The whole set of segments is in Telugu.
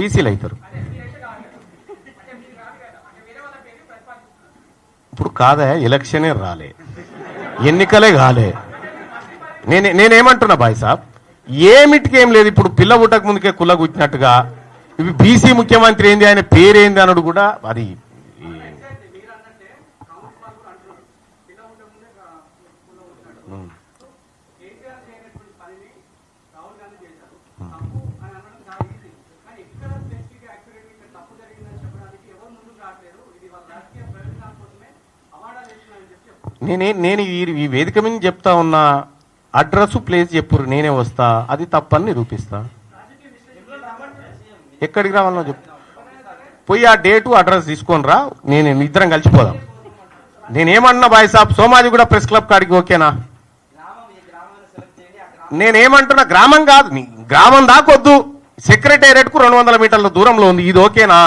బీసీలు అవుతారు. ఇప్పుడు కాదా, ఎలక్షనే రాలే, ఎన్నికలే కాలే. నేనేమంటున్నా బాయ్ సాబ్, ఏమిటికి ఏం లేదు. ఇప్పుడు పిల్ల పుట్టక ముందుకే కుల్ల కూర్చున్నట్టుగా ఇవి బీసీ ముఖ్యమంత్రి ఏంది, ఆయన పేరేంది అన్నాడు కూడా అది నేను ఈ వేదిక మీద చెప్తా ఉన్నా, అడ్రస్ ప్లేస్ చెప్పురు, నేనే వస్తా, అది తప్పని నిరూపిస్తా. ఎక్కడికి రావాలో చెప్తా, పోయి ఆ డేటు అడ్రస్ తీసుకొని రా, నేను ఇద్దరం కలిసిపోదాం. నేనేమన్నా బాయ్ సాబ్, సోమాజి కూడా ప్రెస్ క్లబ్ కాడికి ఓకేనా? నేనేమంటున్నా, గ్రామం కాదు, గ్రామం దాకొద్దు, సెక్రటేరియట్ కు 200 మీటర్ల దూరంలో ఉంది. ఇది ఓకేనా?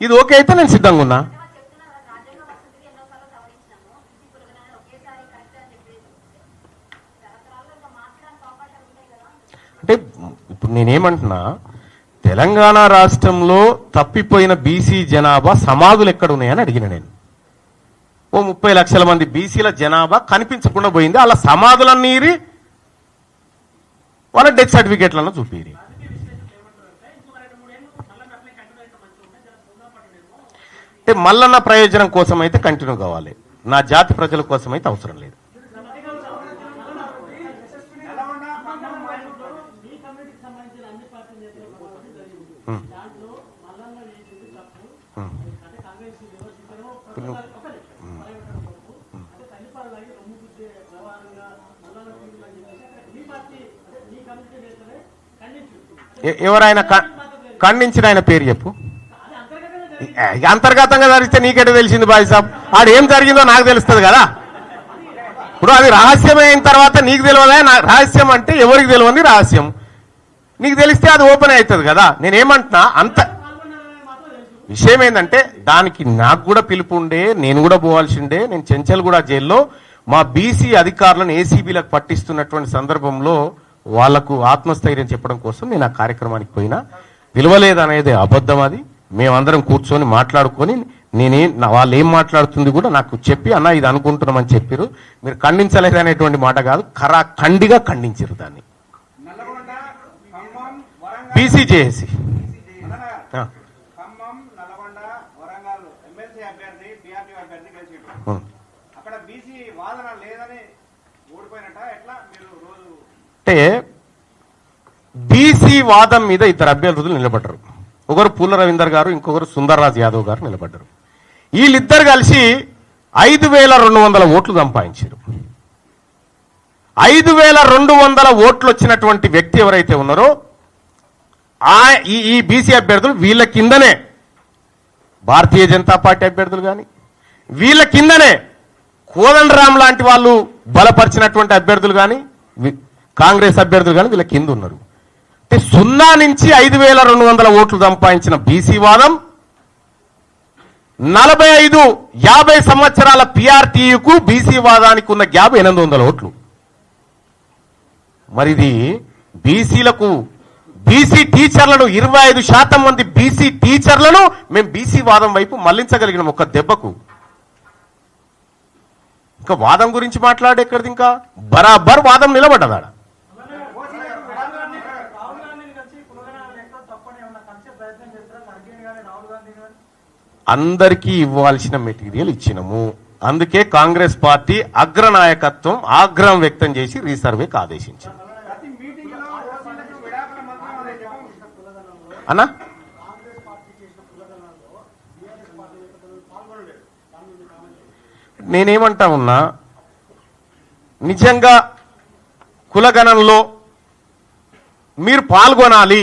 ఇది ఓకే అయితే నేను సిద్ధంగా ఉన్నా. అంటే ఇప్పుడు నేనేమంటున్నా, తెలంగాణ రాష్ట్రంలో తప్పిపోయిన బీసీ జనాభా సమాధులు ఎక్కడున్నాయని అడిగిన నేను. ఓ 30 లక్షల మంది బీసీల జనాభా కనిపించకుండా పోయింది. వాళ్ళ సమాధులన్నీ వాళ్ళ డెత్ సర్టిఫికేట్లను చూపిరి. అంటే మల్లన్న ప్రయోజనం కోసం అయితే కంటిన్యూ కావాలి, నా జాతి ప్రజల కోసం అయితే అవసరం లేదు. ఎవరైనా ఖండించిన ఆయన పేరు చెప్పు. అంతర్గతంగా జరిగితే నీకెట తెలిసింది బాయ్ సాబ్? ఆడు ఏం జరిగిందో నాకు తెలుస్తుంది కదా. ఇప్పుడు అది రహస్యమే అయిన తర్వాత నీకు తెలియదా? రహస్యం అంటే ఎవరికి తెలియని రహస్యం, నీకు తెలిస్తే అది ఓపెన్ అవుతుంది కదా. నేనేమంటున్నా, అంత విషయం ఏంటంటే దానికి నాకు కూడా పిలుపు ఉండే, నేను కూడా పోవాల్సిండే. నేను చెంచల్గూడ జైల్లో మా బీసీ అధికారులను ఏసీబీలకు పట్టిస్తున్నటువంటి సందర్భంలో వాళ్లకు ఆత్మస్థైర్యం చెప్పడం కోసం నేను ఆ కార్యక్రమానికి పోయినా. పిలవలేదనేది అబద్ధం. అది మేమందరం కూర్చొని మాట్లాడుకొని వాళ్ళు ఏం మాట్లాడుతుంది కూడా నాకు చెప్పి, అన్న ఇది అనుకుంటున్నామని చెప్పారు. మీరు ఖండించలేదనేటువంటి మాట కాదు, ఖండిగా ఖండించారు దాన్ని. బీసీ చేసి అంటే బీసీ వాదం మీద ఇద్దరు అభ్యర్థులు నిలబడ్డారు. ఒకరు పూల రవీందర్ గారు, ఇంకొకరు సుందర్రాజ్ యాదవ్ గారు నిలబడ్డారు. వీళ్ళిద్దరు కలిసి 5200 ఓట్లు సంపాదించారు. 5200 ఓట్లు వచ్చినటువంటి వ్యక్తి ఎవరైతే ఉన్నారో ఈ బీసీ అభ్యర్థులు వీళ్ళ కిందనే భారతీయ జనతా పార్టీ అభ్యర్థులు కానీ, వీళ్ళ కిందనే కోదండరాం లాంటి వాళ్ళు బలపరిచినటువంటి అభ్యర్థులు కానీ, కాంగ్రెస్ అభ్యర్థులు కానీ వీళ్ళ కింద ఉన్నారు. అంటే 0 నుంచి 5200 ఓట్లు సంపాదించిన బీసీ వాదం 45-50 సంవత్సరాల పిఆర్టీయుకు బీసీ వాదానికి ఉన్న గ్యాప్ 800 ఓట్లు. మరిది బీసీలకు, బీసీ టీచర్లను 25% మంది బీసీ టీచర్లను మేము బీసీ వాదం వైపు మళ్లించగలిగినాం ఒక దెబ్బకు. ఇంకా వాదం గురించి మాట్లాడేక్కడిది, ఇంకా బరాబర్ వాదం నిలబడ్డదాడ. అందరికీ ఇవ్వాల్సిన మెటీరియల్ ఇచ్చినము. అందుకే కాంగ్రెస్ పార్టీ అగ్రనాయకత్వం ఆగ్రహం వ్యక్తం చేసి రీసర్వేకి ఆదేశించింది. అన్నా నేనేమంటా ఉన్నా, నిజంగా కులగణంలో మీరు పాల్గొనాలి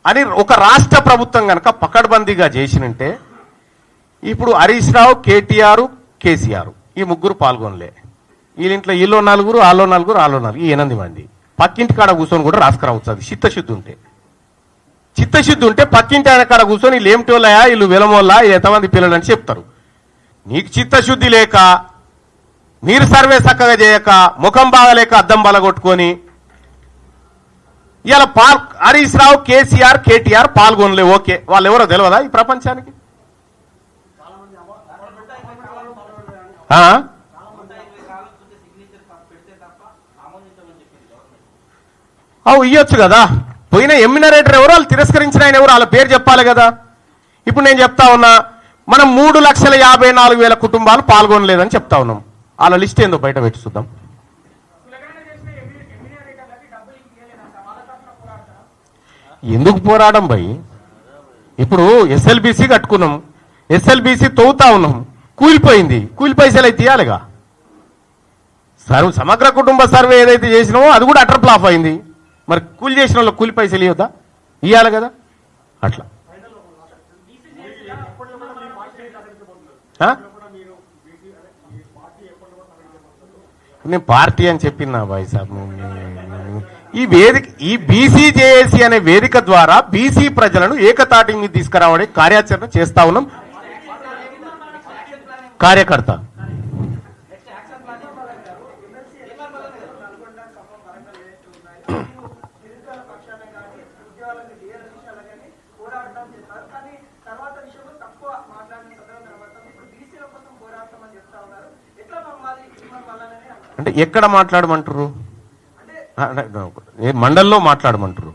అని ఒక రాష్ట్ర ప్రభుత్వం కనుక పకడ్బందీగా చేసినంటే, ఇప్పుడు హరీష్ రావు, కేటీఆర్, కేసీఆర్ ఈ ముగ్గురు పాల్గొనలే. వీళ్ళింట్లో వీళ్ళు 4, వాళ్ళు 4, వాళ్ళు 4, ఈ 8 మంది పక్కింటి కాడ కూర్చొని కూడా రాసుకురావచ్చు. అది చిత్తశుద్ధి ఉంటే పక్కింటి ఆయన కాడ కూర్చొని వీళ్ళు ఏమిటోళ్ళయా, వీళ్ళు విలమోళ్ళ, ఎంతమంది పిల్లలు అని చెప్తారు. నీకు చిత్తశుద్ధి లేక, మీరు సర్వే చక్కగా చేయక, ముఖం బాగలేక అద్దం బలగొట్టుకొని ఇలా హరీష్ రావు, కేసీఆర్, కేటీఆర్ పాల్గొనలే. ఓకే, వాళ్ళు ఎవరో తెలియదా ఈ ప్రపంచానికి? ఇయ్యొచ్చు కదా. పోయిన ఎమ్మినరేటర్ ఎవరు, వాళ్ళు తిరస్కరించిన ఆయన ఎవరు, వాళ్ళ పేరు చెప్పాలి కదా. ఇప్పుడు నేను చెప్తా ఉన్నా, మనం 3,54,000 కుటుంబాలు పాల్గొనలేదని చెప్తా ఉన్నాం. వాళ్ళ లిస్ట్ ఏందో బయట పెట్టి చూద్దాం. ఎందుకు పోరాడం భయ్? ఇప్పుడు ఎస్ఎల్బిసి కట్టుకున్నాం, ఎస్ఎల్బిసి తవ్వుతా ఉన్నాం, కూలిపోయింది, కూలి పైసలు అయితే ఇవ్వాలిగా. సమగ్ర కుటుంబ సర్వే ఏదైతే చేసినామో అది కూడా అటర్ ఫ్లాప్ అయింది. మరి కూలి చేసిన వాళ్ళకి కూలి పైసలు ఇవ్వద్దా? ఇవ్వాలి కదా. అట్లా నేను పార్టీ అని చెప్పినా భాయ్ సాబ్. ఈ వేదిక, ఈ బీసీ జేఏసీ అనే వేదిక ద్వారా బీసీ ప్రజలను ఏకతాటి మీద తీసుకురావడే కార్యాచరణ చేస్తా ఉన్నాం. కార్యకర్త అంటే ఎక్కడ మాట్లాడమంటారు? మండల్లో మాట్లాడమంటారు.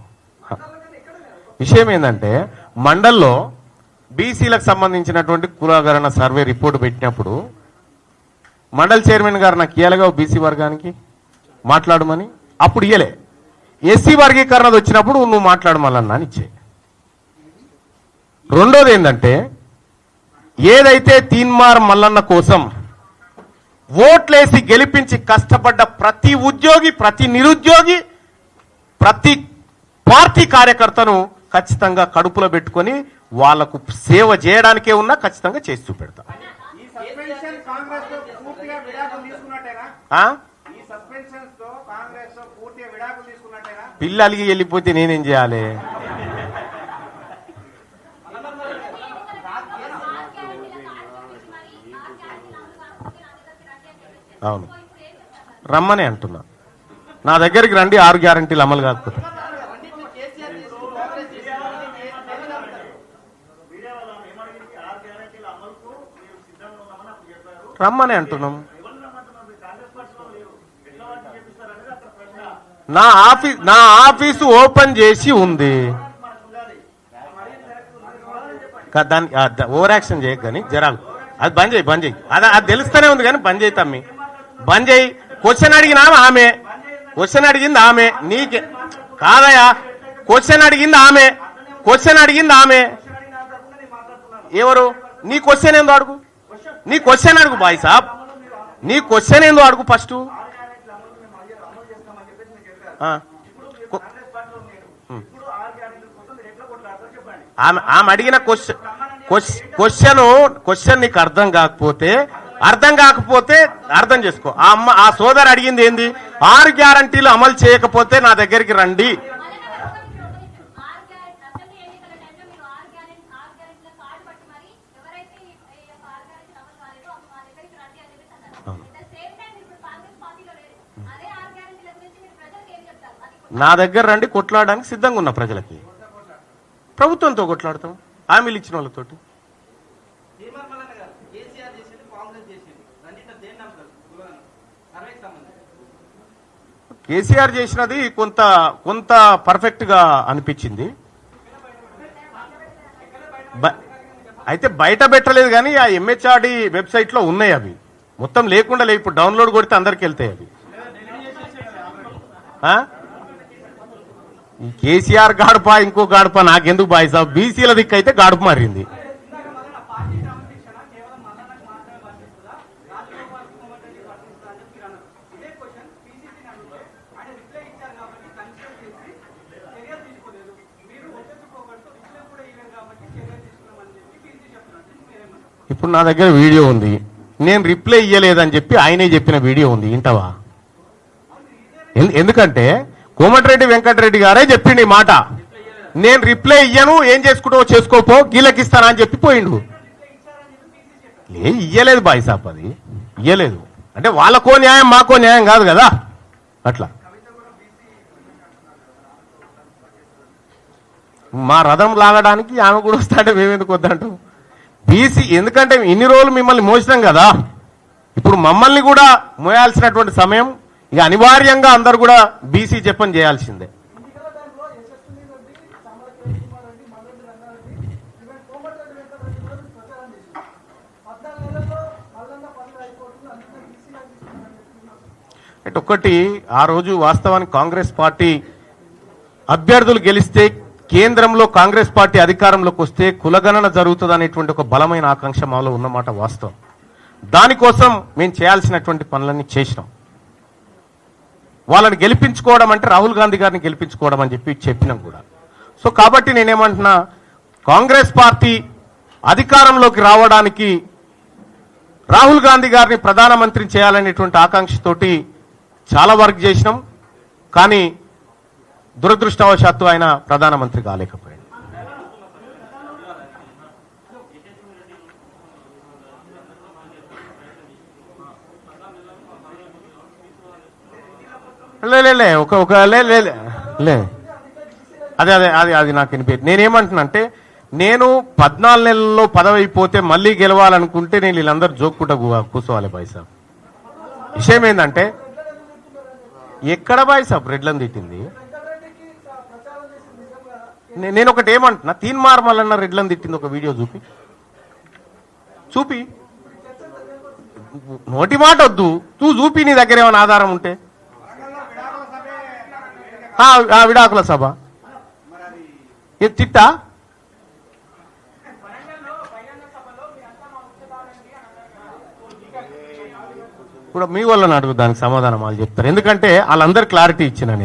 విషయం ఏంటంటే, మండల్లో బీసీలకు సంబంధించినటువంటి కులగణన సర్వే రిపోర్ట్ పెట్టినప్పుడు మండల్ చైర్మన్ గారు నాకు ఇయ్యాలిగా బీసీ వర్గానికి మాట్లాడమని. అప్పుడు ఇయ్యలే. ఎస్సీ వర్గీకరణది వచ్చినప్పుడు నువ్వు మాట్లాడమన్నా అని ఇచ్చే. రెండోది ఏంటంటే, ఏదైతే తీన్మార్ మల్లన్న కోసం ఓట్లేసి గెలిపించి కష్టపడ్డ ప్రతి ఉద్యోగి, ప్రతి నిరుద్యోగి, ప్రతి పార్టీ కార్యకర్తను ఖచ్చితంగా కడుపులో పెట్టుకొని వాళ్లకు సేవ చేయడానికే ఉన్నా ఖచ్చితంగా చేసి చూపెడతా. పిల్లలకి వెళ్ళిపోతే నేనేం చేయాలి? అవును, రమ్మనే అంటున్నా. నా దగ్గరికి రండి, 6 గ్యారంటీలు అమలు కాకపోతే. రమ్మనే అంటున్నాం. నా ఆఫీసు ఓపెన్ చేసి ఉంది. దాన్ని ఓవర్ యాక్షన్ చేయకు కానీ జరాలు. అది బంద్ చేయి. అది తెలుస్తూనే ఉంది కానీ బంద్ చేయి తమ్మి, బంద్ చేయి. క్వశ్చన్ అడిగినా ఆమె, క్వశ్చన్ అడిగింది ఆమె, నీకే కాదయా. క్వశ్చన్ అడిగింది ఆమె. ఎవరు? నీ క్వశ్చన్ ఏందో అడుగు, నీ క్వశ్చన్ అడుగు బాయ్ సాబ్, నీ క్వశ్చన్ ఏందో అడుగు ఫస్ట్. ఆమె అడిగిన క్వశ్చన్ నీకు అర్థం కాకపోతే అర్థం చేసుకో. ఆ సోదరు అడిగింది ఏంది? 6 గ్యారంటీలు అమలు చేయకపోతే నా దగ్గరికి రండి. నా దగ్గర రండి, కొట్లాడడానికి సిద్ధంగా ఉన్న ప్రజలకి. ప్రభుత్వంతో కొట్లాడతాం, హామీలు ఇచ్చిన వాళ్ళతోటి. కేసీఆర్ చేసినది కొంత పర్ఫెక్ట్ గా అనిపించింది. అయితే బయట పెట్టలేదు కానీ ఆ ఎంహెచ్ఆర్డి వెబ్సైట్ లో ఉన్నాయి అవి. మొత్తం లేకుండా లేవు. ఇప్పుడు డౌన్లోడ్ కొడితే అందరికి వెళ్తాయి అవి. ఈ కేసీఆర్ గాడుప, ఇంకో గాడుప నాకెందుకు బాయ్ సాబ్? బీసీల దిక్కు అయితే గాడుపు మారింది. ఇప్పుడు నా దగ్గర వీడియో ఉంది, నేను రిప్లై ఇయ్యలేదని చెప్పి ఆయనే చెప్పిన వీడియో ఉంది, వింటావా? ఎందుకంటే కోమటిరెడ్డి వెంకటరెడ్డి గారే చెప్పిండు ఈ మాట. నేను రిప్లై ఇయ్యను, ఏం చేసుకుంటావో చేసుకోపో, గీలకిస్తానా అని చెప్పి పోయిండు. ఇయ్యలేదు బాయ్ సాబ్, అది ఇయ్యలేదు. అంటే వాళ్ళకో న్యాయం మాకో న్యాయం కాదు కదా. అట్లా మా రథం లాగడానికి ఆమె కూడా వస్తాడే మేమెందుకు వద్దంటాం. బీసీ ఎందుకంటే ఇన్ని రోజులు మిమ్మల్ని మోసినాం కదా, ఇప్పుడు మమ్మల్ని కూడా మోయాల్సినటువంటి సమయం, ఇక అనివార్యంగా అందరు కూడా బీసీ చెప్పని చేయాల్సిందే. అంటే ఒకటి, ఆ రోజు వాస్తవానికి కాంగ్రెస్ పార్టీ అభ్యర్థులు గెలిస్తే, కేంద్రంలో కాంగ్రెస్ పార్టీ అధికారంలోకి వస్తే కులగణన జరుగుతుంది అనేటువంటి ఒక బలమైన ఆకాంక్ష మాలో ఉన్నమాట వాస్తవం. దానికోసం మేము చేయాల్సినటువంటి పనులన్నీ చేసినాం. వాళ్ళని గెలిపించుకోవడం అంటే రాహుల్ గాంధీ గారిని గెలిపించుకోవడం అని చెప్పినాం కూడా. సో కాబట్టి నేనేమంటున్నా, కాంగ్రెస్ పార్టీ అధికారంలోకి రావడానికి రాహుల్ గాంధీ గారిని ప్రధానమంత్రిని చేయాలనేటువంటి ఆకాంక్షతోటి చాలా వర్క్ చేసినాం. కానీ దురదృష్టవశాత్తు ఆయన ప్రధానమంత్రి కాలేకపోయాడు. లే అదే అదే అది అది నాకు వినిపించదు. నేనేమంటున్నా అంటే, నేను 14 నెలల్లో పదవి అయిపోతే మళ్ళీ గెలవాలనుకుంటే నేను వీళ్ళందరూ జోక్కుంటా కూర్చోవాలి బాయ్ సాబ్. విషయం ఏంటంటే, ఎక్కడ బాయ్ సాబ్ రెడ్లను తిట్టింది? నేను ఒకటి ఏమంటున్నా, తీన్మార్ మల్లన్న రెడ్లను తిట్టింది ఒక వీడియో చూపి నోటి మాట వద్దు, చూపి నీ దగ్గర ఏమైనా ఆధారం ఉంటే. విడాకుల సభ తిట్టా? ఇప్పుడు మీ వాళ్ళని అడుగు, దానికి సమాధానం వాళ్ళు చెప్తారు. ఎందుకంటే వాళ్ళందరూ క్లారిటీ ఇచ్చిన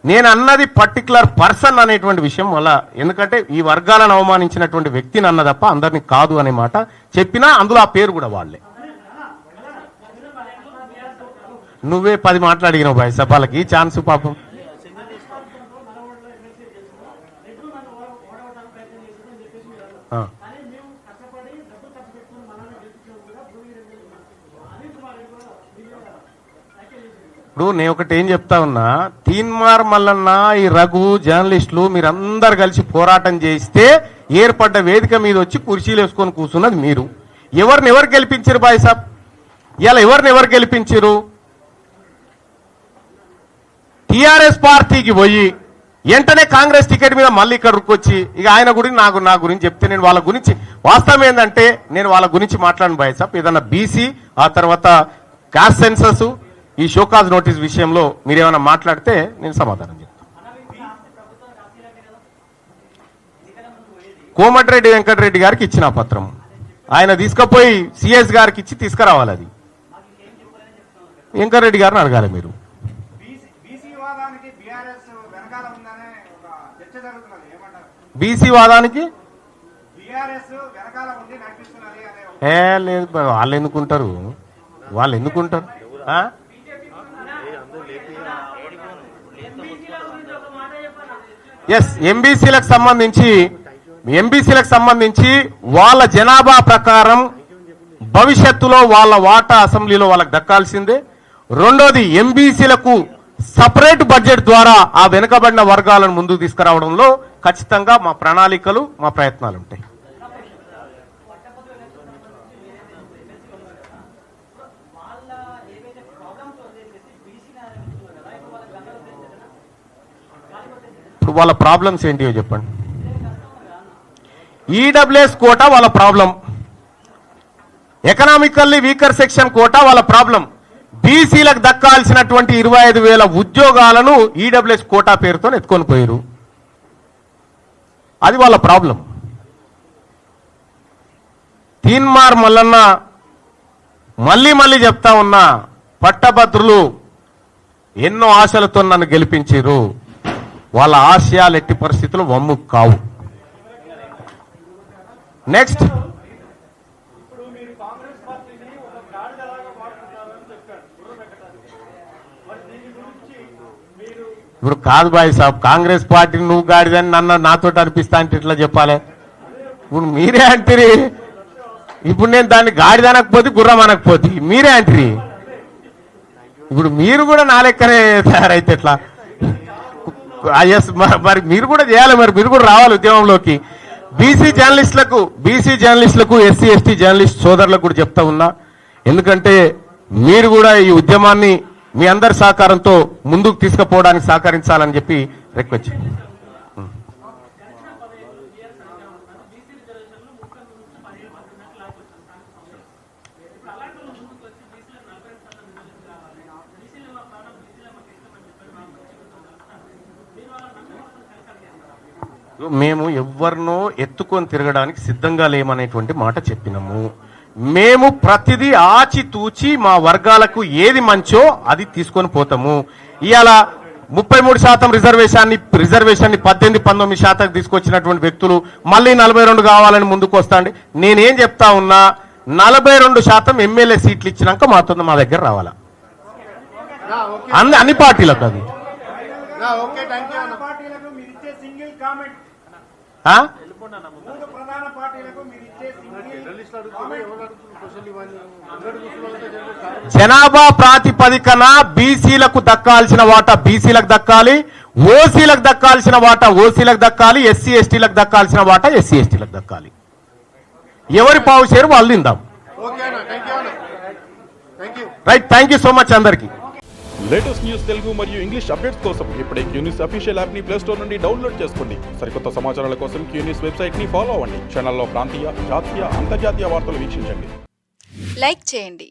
నేను అన్నది పర్టికులర్ పర్సన్ అనేటువంటి విషయం వల్ల, ఎందుకంటే ఈ వర్గాలను అవమానించినటువంటి వ్యక్తిని అన్న తప్ప అందరినీ కాదు అనే మాట చెప్పినా అందులో ఆ పేరు కూడా వాళ్లే. నువ్వే 10 మాట్లాడినావు బాయ్ సభలకి ఛాన్స్ పాపం. ఇప్పుడు నేను ఒకటి ఏం చెప్తా ఉన్నా, తీన్మార్ మల్లన్న, ఈ రఘు, జర్నలిస్టులు మీరందరు కలిసి పోరాటం చేస్తే ఏర్పడ్డ వేదిక మీద వచ్చి కుర్చీలు వేసుకొని కూర్చున్నది మీరు. ఎవరు గెలిపించారు బాయ్ సాబ్? ఇలా ఎవరు గెలిపించారు? టిఆర్ఎస్ పార్టీకి పోయి వెంటనే కాంగ్రెస్ టికెట్ మీద మళ్ళీ ఇక్కడికి వచ్చి ఇక ఆయన గురించి నా గురించి చెప్తే, నేను వాళ్ళ గురించి వాస్తవం ఏంటంటే నేను వాళ్ళ గురించి మాట్లాడను బాయ్ సాబ్. ఏదన్నా బీసీ, ఆ తర్వాత కాస్ట్ సెన్సస్, ఈ షోకాజ్ నోటీస్ విషయంలో మీరేమైనా మాట్లాడితే నేను సమాధానం చెప్తాను. కోమటిరెడ్డి వెంకటరెడ్డి గారికి ఇచ్చిన పత్రం ఆయన తీసుకుపోయి సిఎస్ గారికి ఇచ్చి తీసుకురావాలి. అది వెంకటరెడ్డి గారిని అడగాలి మీరు. బీసీ వాదానికి లేదు, వాళ్ళు ఎందుకుంటారు? ఎస్, ఎంబీసీలకు సంబంధించి వాళ్ళ జనాభా ప్రకారం భవిష్యత్తులో వాళ్ళ వాటా అసెంబ్లీలో వాళ్ళకి దక్కాల్సిందే. రెండోది, ఎంబీసీలకు సపరేట్ బడ్జెట్ ద్వారా ఆ వెనుకబడిన వర్గాలను ముందుకు తీసుకురావడంలో ఖచ్చితంగా మా ప్రణాళికలు, మా ప్రయత్నాలు ఉంటాయి. ఇప్పుడు వాళ్ళ ప్రాబ్లమ్స్ ఏంటివో చెప్పండి. ఈడబ్ల్యూఎస్ కోటా వాళ్ళ problem, economically weaker section quota వాళ్ళ ప్రాబ్లం. బీసీలకు దక్కాల్సినటువంటి 25,000 ఉద్యోగాలను ఈడబ్ల్యూఎస్ కోటా పేరుతో ఎత్తుకొని పోయారు. అది వాళ్ళ ప్రాబ్లం. తీన్మార్ మల్లన్న మళ్ళీ చెప్తా ఉన్నా, పట్టభద్రులు ఎన్నో ఆశలతో నన్ను గెలిపించారు. వాళ్ళ ఆశయాలు ఎట్టి పరిస్థితుల్లో వమ్ము కావు. నెక్స్ట్, ఇప్పుడు కాదు బాయ్ సాబ్, కాంగ్రెస్ పార్టీని నువ్వు గాడిదని నాతో అనిపిస్తా అంటే ఎట్లా చెప్పాలి? ఇప్పుడు మీరే అంటారు. ఇప్పుడు నేను దాన్ని గాడిద అనకపోతే, గుర్రం అనకపోతే మీరే అంటారు. ఇప్పుడు మీరు కూడా నా లెక్కనే తయారైతే ఎట్లా? ఎస్ మరి మీరు కూడా చేయాలి, మరి మీరు కూడా రావాలి ఉద్యమంలోకి. బీసీ జర్నలిస్టులకు ఎస్సీ ఎస్టీ జర్నలిస్ట్ సోదరులకు కూడా చెప్తా ఉన్నా, ఎందుకంటే మీరు కూడా ఈ ఉద్యమాన్ని మీ అందరి సహకారంతో ముందుకు తీసుకుపోవడానికి సహకరించాలని చెప్పి రిక్వెస్ట్. మేము ఎవరినో ఎత్తుకొని తిరగడానికి సిద్ధంగా లేమనేటువంటి మాట చెప్పినాము. మేము ప్రతిదీ ఆచితూచి మా వర్గాలకు ఏది మంచో అది తీసుకొని పోతాము. ఇవాళ 33% రిజర్వేషన్ని 18-19% తీసుకొచ్చినటువంటి వ్యక్తులు మళ్ళీ 42 కావాలని ముందుకు వస్తాండి. నేనేం చెప్తా ఉన్నా, 42% ఎమ్మెల్యే సీట్లు ఇచ్చినాక మా దగ్గర రావాలా అన్ని పార్టీలకు. అది జనాభా ప్రాతిపదికన బీసీలకు దక్కాల్సిన వాటా బీసీలకు దక్కాలి, ఓసీలకు దక్కాల్సిన వాటా ఓసీలకు దక్కాలి, ఎస్సీ ఎస్టీలకు దక్కాల్సిన వాటా ఎస్సీ ఎస్టీలకు దక్కాలి. ఎవరి పావు షేరు వాళ్ళు తిందాం. Right, thank you so much అందరికి. లేటెస్ట్ న్యూస్ తెలుగు మరియు ఇంగ్లీష్ అప్డేట్స్ కోసం ఇప్పుడే క్యూన్యూస్ అఫీషియల్ యాప్ ని ప్లే స్టోర్ నుండి డౌన్లోడ్ చేసుకోండి. సరికొత్త సమాచారాల కోసం క్యూన్యూస్ వెబ్సైట్ ని ఫాలో అవ్వండి. ఛానల్లో ప్రాంతీయ, జాతీయ, అంతర్జాతీయ వార్తలు వీక్షించండి. లైక్ చేయండి.